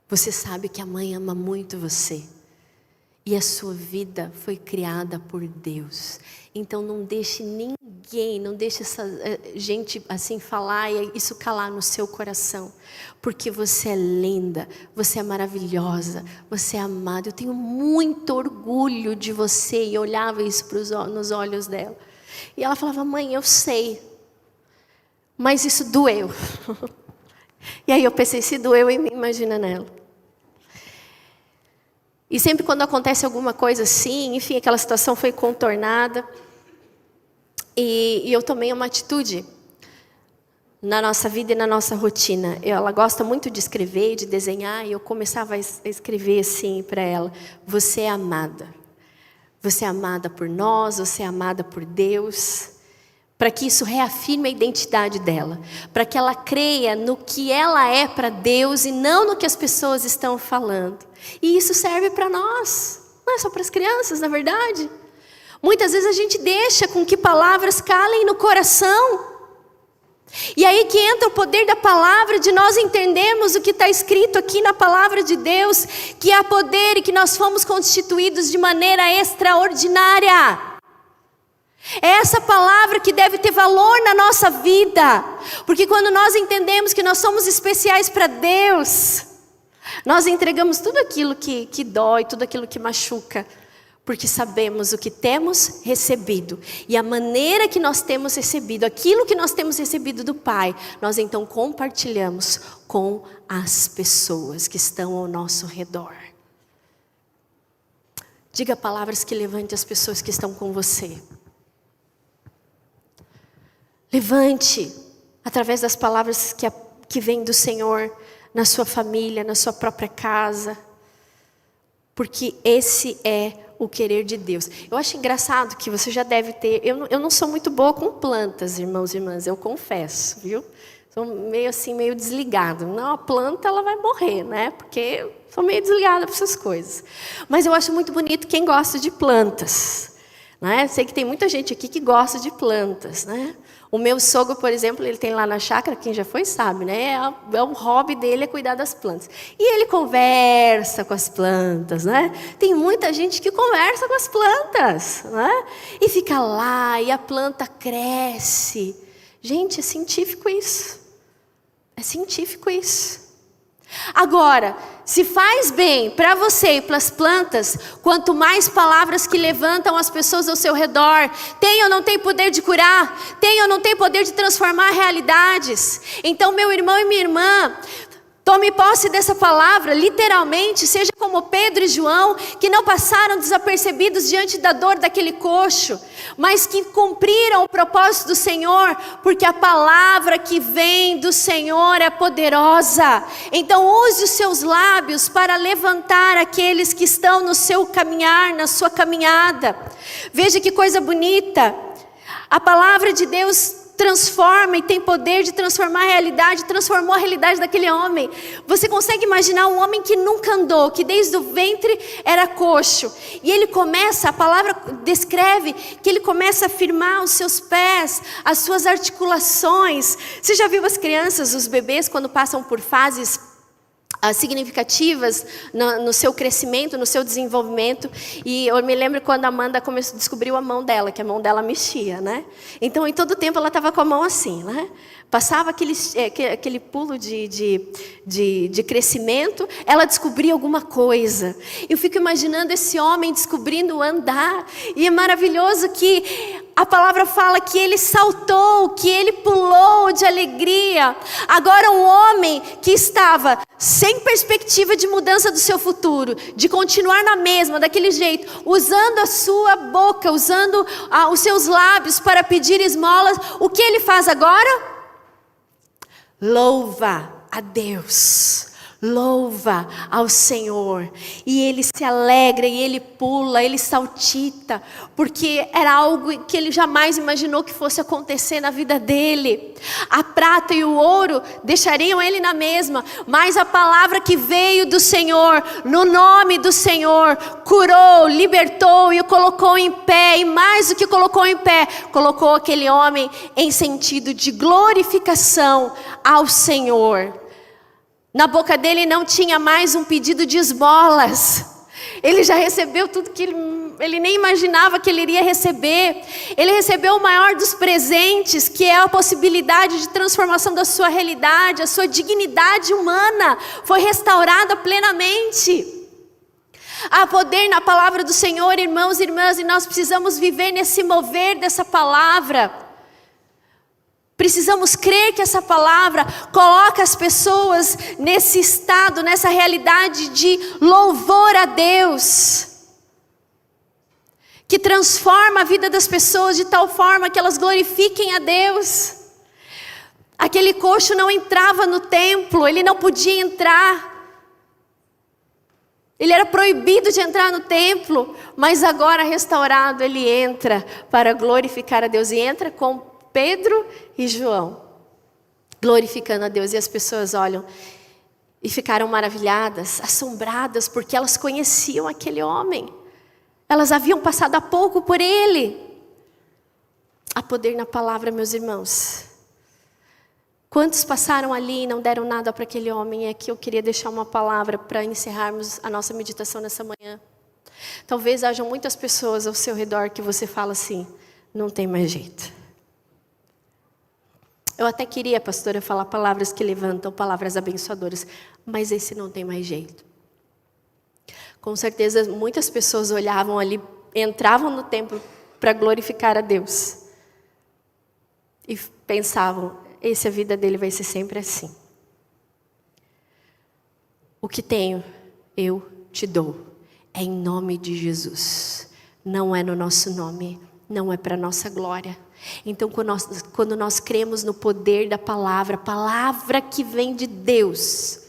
Você sabe que a mãe ama muito você. E a sua vida foi criada por Deus. Então não deixe ninguém, não deixe essa gente assim falar e isso calar no seu coração. Porque você é linda, você é maravilhosa, você é amada. Eu tenho muito orgulho de você. E eu olhava isso nos olhos dela. E ela falava: mãe, eu sei, mas isso doeu. E aí eu pensei, se doeu em mim, imagina nela. E sempre quando acontece alguma coisa assim, enfim, aquela situação foi contornada. E eu tomei uma atitude na nossa vida e na nossa rotina. Ela gosta muito de escrever, de desenhar, e eu começava a escrever assim para ela: você é amada. Você é amada por nós, você é amada por Deus. Para que isso reafirme a identidade dela. Para que ela creia no que ela é para Deus e não no que as pessoas estão falando. E isso serve para nós. Não é só para as crianças, na verdade. Muitas vezes a gente deixa com que palavras calem no coração. E aí que entra o poder da palavra, de nós entendermos o que está escrito aqui na palavra de Deus. Que há poder e que nós fomos constituídos de maneira extraordinária. É essa palavra que deve ter valor na nossa vida. Porque quando nós entendemos que nós somos especiais para Deus, nós entregamos tudo aquilo que dói, tudo aquilo que machuca. Porque sabemos o que temos recebido. E a maneira que nós temos recebido, aquilo que nós temos recebido do Pai, nós então compartilhamos com as pessoas que estão ao nosso redor. Diga palavras que levantem as pessoas que estão com você. Levante, através das palavras que vêm do Senhor, na sua família, na sua própria casa. Porque esse é o querer de Deus. Eu acho engraçado que você já deve ter... Eu não sou muito boa com plantas, irmãos e irmãs, eu confesso, viu? Sou meio assim, meio desligado. Não, a planta ela vai morrer, né? Porque sou meio desligada para essas coisas. Mas eu acho muito bonito quem gosta de plantas, né? Sei que tem muita gente aqui que gosta de plantas, né? O meu sogro, por exemplo, ele tem lá na chácara, quem já foi sabe, né? O hobby dele é cuidar das plantas. E ele conversa com as plantas, né? Tem muita gente que conversa com as plantas, né? E fica lá, e a planta cresce. Gente, é científico isso. É científico isso. Agora, se faz bem para você e para as plantas, quanto mais palavras que levantam as pessoas ao seu redor, tem ou não tem poder de curar, tem ou não tem poder de transformar realidades. Então, meu irmão e minha irmã, tome posse dessa palavra, literalmente, seja como Pedro e João, que não passaram desapercebidos diante da dor daquele coxo, mas que cumpriram o propósito do Senhor, porque a palavra que vem do Senhor é poderosa. Então use os seus lábios para levantar aqueles que estão no seu caminhar, na sua caminhada. Veja que coisa bonita, a palavra de Deus transforma e tem poder de transformar a realidade, transformou a realidade daquele homem. Você consegue imaginar um homem que nunca andou, que desde o ventre era coxo, e ele começa, a palavra descreve que ele começa a firmar os seus pés, as suas articulações. Você já viu as crianças, os bebês, quando passam por fases significativas no seu crescimento, no seu desenvolvimento? E eu me lembro quando a Amanda descobriu a mão dela, que a mão dela mexia, né? Então, em todo tempo, ela estava com a mão assim, né? Passava aquele pulo de crescimento, ela descobria alguma coisa. Eu fico imaginando esse homem descobrindo andar, e é maravilhoso que a palavra fala que ele saltou, que ele pulou de alegria. Agora um homem que estava sem perspectiva de mudança do seu futuro, de continuar na mesma, daquele jeito, usando a sua boca, usando os seus lábios para pedir esmolas, o que ele faz agora? Louva a Deus, louva ao Senhor, e ele se alegra, e ele pula, ele saltita, porque era algo que ele jamais imaginou que fosse acontecer na vida dele. A prata e o ouro deixariam ele na mesma, mas a palavra que veio do Senhor, no nome do Senhor, curou, libertou e o colocou em pé, e mais do que colocou em pé, colocou aquele homem em sentido de glorificação ao Senhor. Na boca dele não tinha mais um pedido de esmolas. Ele já recebeu tudo que ele nem imaginava que ele iria receber. Ele recebeu o maior dos presentes, que é a possibilidade de transformação da sua realidade. A sua dignidade humana foi restaurada plenamente. Há poder na palavra do Senhor, irmãos e irmãs, e nós precisamos viver nesse mover dessa palavra. Precisamos crer que essa palavra coloca as pessoas nesse estado, nessa realidade de louvor a Deus, que transforma a vida das pessoas de tal forma que elas glorifiquem a Deus. Aquele coxo não entrava no templo, ele não podia entrar. Ele era proibido de entrar no templo, mas agora restaurado ele entra para glorificar a Deus, e entra com Pedro e João, glorificando a Deus. E as pessoas olham e ficaram maravilhadas, assombradas, porque elas conheciam aquele homem. Elas haviam passado há pouco por ele. Há poder na palavra, meus irmãos. Quantos passaram ali e não deram nada para aquele homem? E aqui eu queria deixar uma palavra para encerrarmos a nossa meditação nessa manhã. Talvez hajam muitas pessoas ao seu redor que você fala assim: não tem mais jeito. Eu até queria, pastora, falar palavras que levantam, palavras abençoadoras, mas esse não tem mais jeito. Com certeza muitas pessoas olhavam ali, entravam no templo para glorificar a Deus e pensavam: a vida dele vai ser sempre assim. O que tenho, eu te dou, é em nome de Jesus, não é no nosso nome, não é para nossa glória. Então, quando nós cremos no poder da palavra, palavra que vem de Deus,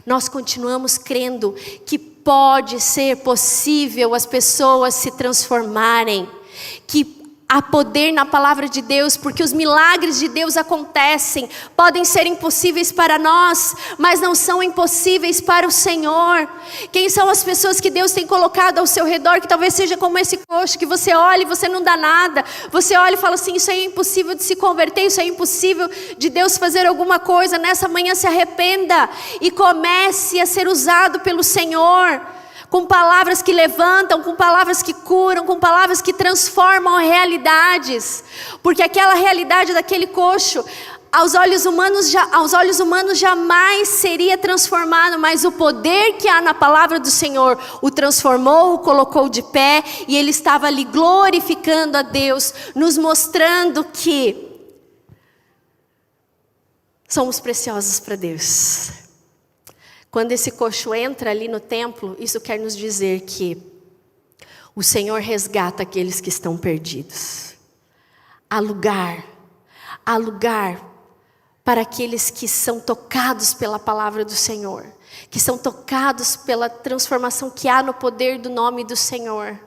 nós continuamos crendo que pode ser possível as pessoas se transformarem, que há poder na palavra de Deus, porque os milagres de Deus acontecem, podem ser impossíveis para nós, mas não são impossíveis para o Senhor. Quem são as pessoas que Deus tem colocado ao seu redor, que talvez seja como esse coxo, que você olha e você não dá nada, você olha e fala assim, isso aí é impossível de se converter, isso é impossível de Deus fazer alguma coisa. Nessa manhã se arrependa e comece a ser usado pelo Senhor, com palavras que levantam, com palavras que curam, com palavras que transformam realidades, porque aquela realidade daquele coxo, aos olhos humanos jamais seria transformado, mas o poder que há na palavra do Senhor o transformou, o colocou de pé, e ele estava ali glorificando a Deus, nos mostrando que somos preciosos para Deus. Quando esse coxo entra ali no templo, isso quer nos dizer que o Senhor resgata aqueles que estão perdidos. Há lugar para aqueles que são tocados pela palavra do Senhor, que são tocados pela transformação que há no poder do nome do Senhor.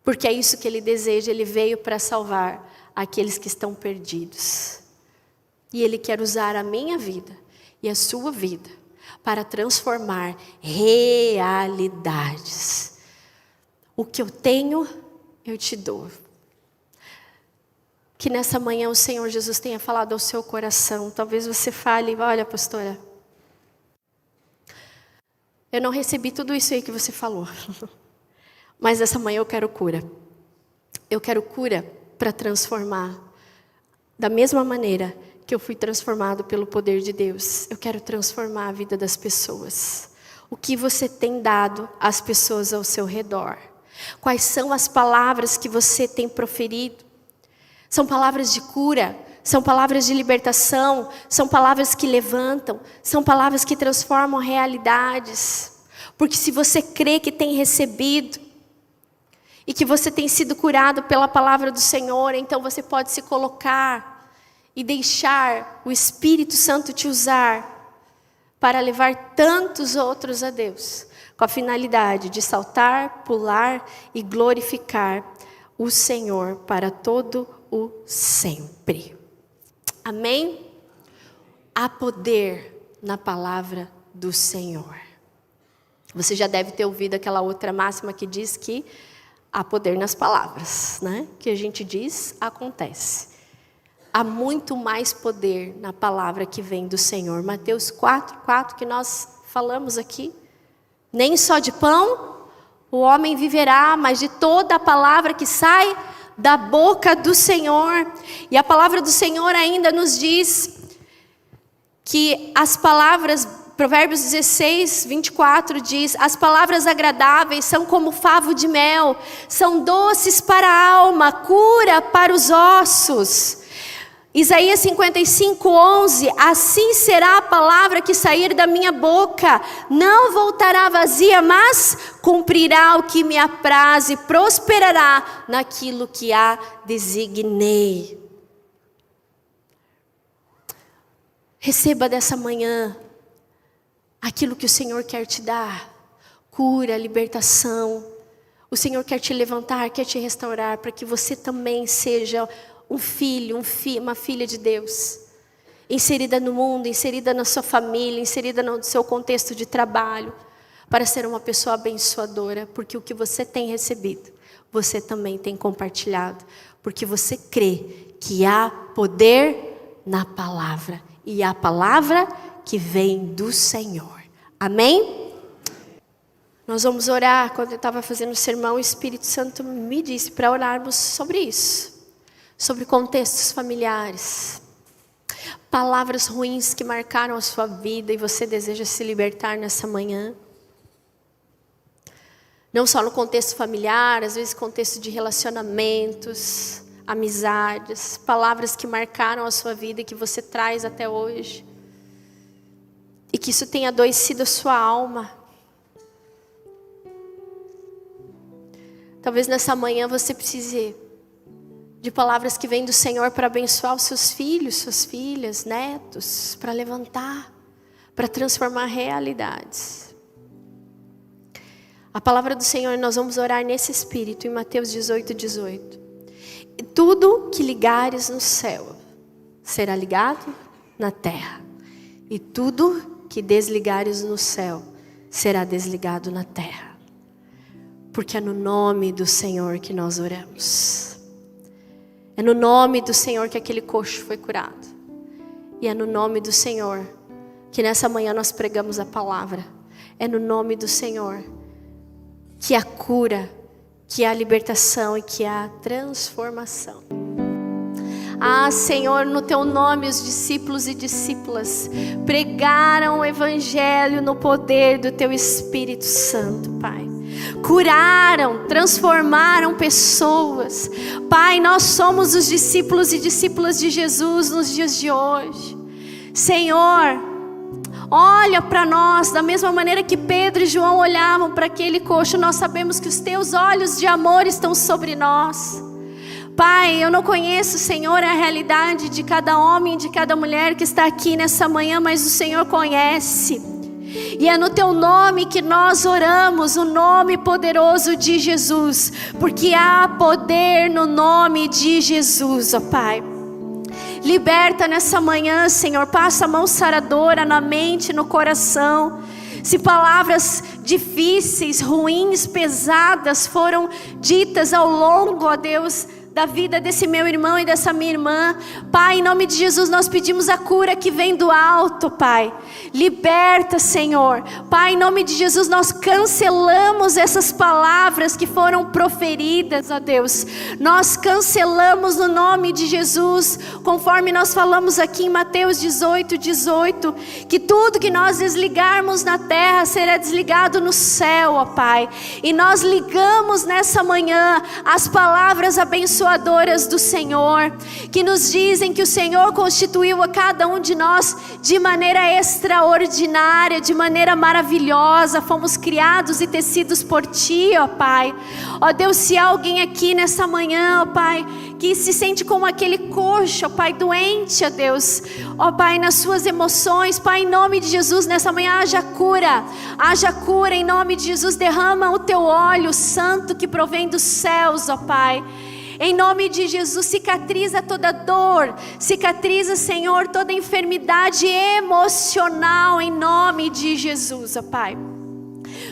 Porque é isso que Ele deseja, Ele veio para salvar aqueles que estão perdidos. E Ele quer usar a minha vida e a sua vida para transformar realidades. O que eu tenho, eu te dou. Que nessa manhã o Senhor Jesus tenha falado ao seu coração. Talvez você fale, olha pastora, eu não recebi tudo isso aí que você falou. Mas essa manhã eu quero cura. Eu quero cura para transformar. Da mesma maneira que eu fui transformado pelo poder de Deus, eu quero transformar a vida das pessoas. O que você tem dado às pessoas ao seu redor? Quais são as palavras que você tem proferido? São palavras de cura, são palavras de libertação, são palavras que levantam, são palavras que transformam realidades. Porque se você crê que tem recebido e que você tem sido curado pela palavra do Senhor, então você pode se colocar e deixar o Espírito Santo te usar para levar tantos outros a Deus, com a finalidade de saltar, pular e glorificar o Senhor para todo o sempre. Amém? Há poder na palavra do Senhor. Você já deve ter ouvido aquela outra máxima que diz que há poder nas palavras, né? Que a gente diz, acontece. Há muito mais poder na palavra que vem do Senhor. Mateus 4:4 que nós falamos aqui. Nem só de pão o homem viverá, mas de toda a palavra que sai da boca do Senhor. E a palavra do Senhor ainda nos diz que as palavras, Provérbios 16:24 diz, as palavras agradáveis são como favo de mel, são doces para a alma, cura para os ossos. Isaías 55:11, assim será a palavra que sair da minha boca, não voltará vazia, mas cumprirá o que me apraz e prosperará naquilo que a designei. Receba dessa manhã aquilo que o Senhor quer te dar, cura, libertação. O Senhor quer te levantar, quer te restaurar, para que você também seja um filho, uma filha de Deus, inserida no mundo, inserida na sua família, inserida no seu contexto de trabalho, para ser uma pessoa abençoadora, porque o que você tem recebido, você também tem compartilhado, porque você crê que há poder na palavra, e a palavra que vem do Senhor. Amém? Nós vamos orar. Quando eu estava fazendo o sermão, o Espírito Santo me disse para orarmos sobre isso. Sobre contextos familiares, palavras ruins que marcaram a sua vida e você deseja se libertar nessa manhã. Não só no contexto familiar, às vezes contexto de relacionamentos, amizades, palavras que marcaram a sua vida e que você traz até hoje. E que isso tenha adoecido a sua alma. Talvez nessa manhã você precise de palavras que vêm do Senhor para abençoar os seus filhos, suas filhas, netos, para levantar, para transformar realidades. A palavra do Senhor, nós vamos orar nesse espírito, em Mateus 18:18. E tudo que ligares no céu será ligado na terra. E tudo que desligares no céu será desligado na terra. Porque é no nome do Senhor que nós oramos. É no nome do Senhor que aquele coxo foi curado. E é no nome do Senhor que nessa manhã nós pregamos a palavra. É no nome do Senhor que há cura, que há libertação e que há transformação. Ah, Senhor, no Teu nome os discípulos e discípulas pregaram o Evangelho no poder do Teu Espírito Santo, Pai. Curaram, transformaram pessoas. Pai, nós somos os discípulos e discípulas de Jesus nos dias de hoje. Senhor, olha para nós da mesma maneira que Pedro e João olhavam para aquele coxo. Nós sabemos que os Teus olhos de amor estão sobre nós. Pai, eu não conheço, Senhor, a realidade de cada homem, de cada mulher que está aqui nessa manhã, mas o Senhor conhece. E é no Teu nome que nós oramos, o nome poderoso de Jesus, porque há poder no nome de Jesus, ó Pai. Liberta nessa manhã, Senhor, passa a mão saradora na mente, no coração. Se palavras difíceis, ruins, pesadas foram ditas ao longo, ó Deus, da vida desse meu irmão e dessa minha irmã, Pai, em nome de Jesus, nós pedimos a cura que vem do alto, Pai. Liberta, Senhor. Pai, em nome de Jesus, nós cancelamos essas palavras que foram proferidas, ó Deus. Nós cancelamos no nome de Jesus, conforme nós falamos aqui em Mateus 18:18, que tudo que nós desligarmos na terra será desligado no céu, ó Pai. E nós ligamos nessa manhã as palavras abençoadoras do Senhor, que nos dizem que o Senhor constituiu a cada um de nós de maneira extraordinária, de maneira maravilhosa. Fomos criados e tecidos por Ti, ó Pai. Ó Deus, se há alguém aqui nessa manhã, ó Pai, que se sente como aquele coxo, ó Pai, doente, ó Deus, ó Pai, nas suas emoções, Pai, em nome de Jesus, nessa manhã haja cura, em nome de Jesus. Derrama o Teu óleo santo que provém dos céus, ó Pai. Em nome de Jesus, cicatriza toda dor, cicatriza, Senhor, toda enfermidade emocional, em nome de Jesus, ó Pai.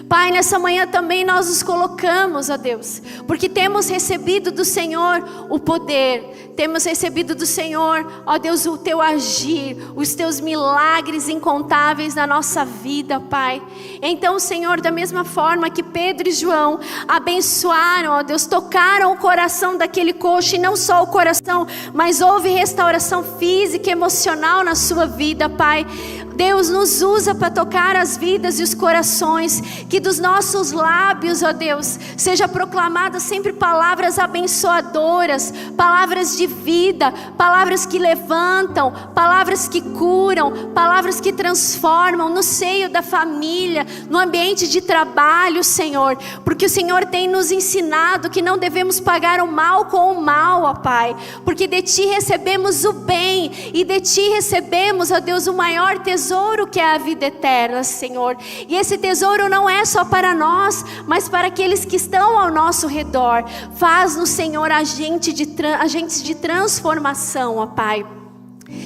Pai, nessa manhã também nós nos colocamos, ó Deus, porque temos recebido do Senhor o poder, temos recebido do Senhor, ó Deus, o Teu agir, os Teus milagres incontáveis na nossa vida, Pai. Então, Senhor, da mesma forma que Pedro e João abençoaram, ó Deus, tocaram o coração daquele coxo, e não só o coração, mas houve restauração física e emocional na sua vida, Pai. Deus, nos usa para tocar as vidas e os corações, que dos nossos lábios, ó Deus, seja proclamada sempre palavras abençoadoras, palavras de vida, palavras que levantam, palavras que curam, palavras que transformam no seio da família, no ambiente de trabalho, Senhor, porque o Senhor tem nos ensinado que não devemos pagar o mal com o mal, ó Pai, porque de Ti recebemos o bem, e de Ti recebemos, ó Deus, o maior tesouro que é a vida eterna, Senhor. E esse tesouro não é só para nós, mas para aqueles que estão ao nosso redor. Faz-nos, Senhor, agentes de transformação, ó Pai.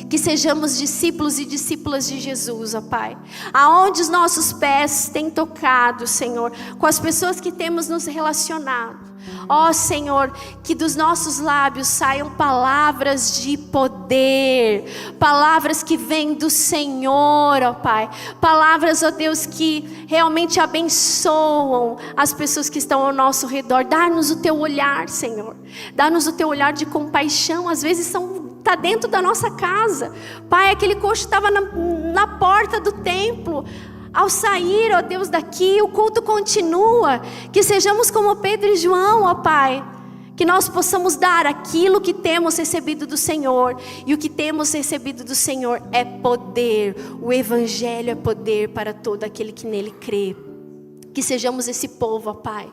Que sejamos discípulos e discípulas de Jesus, ó Pai. Aonde os nossos pés têm tocado, Senhor, com as pessoas que temos nos relacionado. Ó Senhor, que dos nossos lábios saiam palavras de poder, palavras que vêm do Senhor, ó Pai. Palavras, ó Deus, que realmente abençoam as pessoas que estão ao nosso redor. Dá-nos o Teu olhar, Senhor. Dá-nos o Teu olhar de compaixão. Às vezes está dentro da nossa casa. Pai, aquele coxo estava na porta do templo. Ao sair, ó Deus, daqui, o culto continua. Que sejamos como Pedro e João, ó Pai. Que nós possamos dar aquilo que temos recebido do Senhor. E o que temos recebido do Senhor é poder. O Evangelho é poder para todo aquele que nele crê. Que sejamos esse povo, ó Pai,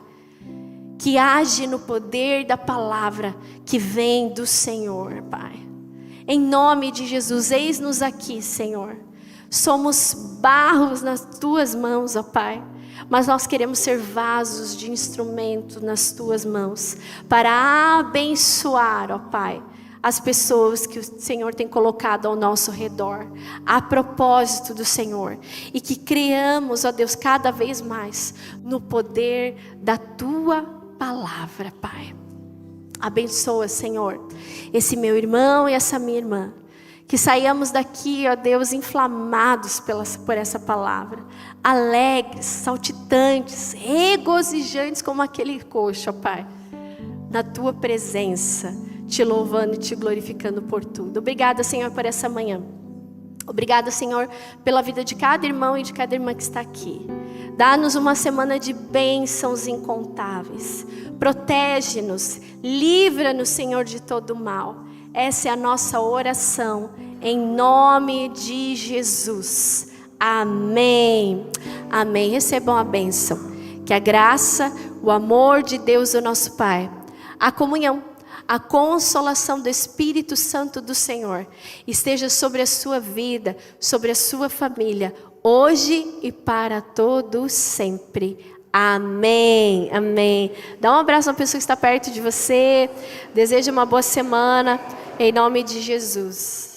que age no poder da palavra que vem do Senhor, Pai. Em nome de Jesus, eis-nos aqui, Senhor. Somos barros nas Tuas mãos, ó Pai. mas nós queremos ser vasos de instrumento nas tuas mãos, para abençoar, ó Pai, as pessoas que o Senhor tem colocado ao nosso redor, a propósito do Senhor, e que creamos, ó Deus, cada vez mais no poder da tua palavra, Pai. Abençoa, Senhor, esse meu irmão e essa minha irmã, que saiamos daqui, ó Deus, inflamados por essa palavra, alegres, saltitantes, regozijantes como aquele coxo, ó Pai, na tua presença, te louvando e te glorificando por tudo. Obrigada, Senhor, por essa manhã. Obrigada, Senhor, pela vida de cada irmão e de cada irmã que está aqui. Dá-nos uma semana de bênçãos incontáveis. Protege-nos, livra-nos, Senhor, de todo mal. Essa é a nossa oração, em nome de Jesus. Amém. Amém. Recebam a bênção. Que a graça, o amor de Deus, o nosso Pai, a comunhão, a consolação do Espírito Santo do Senhor esteja sobre a sua vida, sobre a sua família, hoje e para todo sempre. Amém, amém. Dá um abraço à pessoa que está perto de você. Desejo uma boa semana, em nome de Jesus.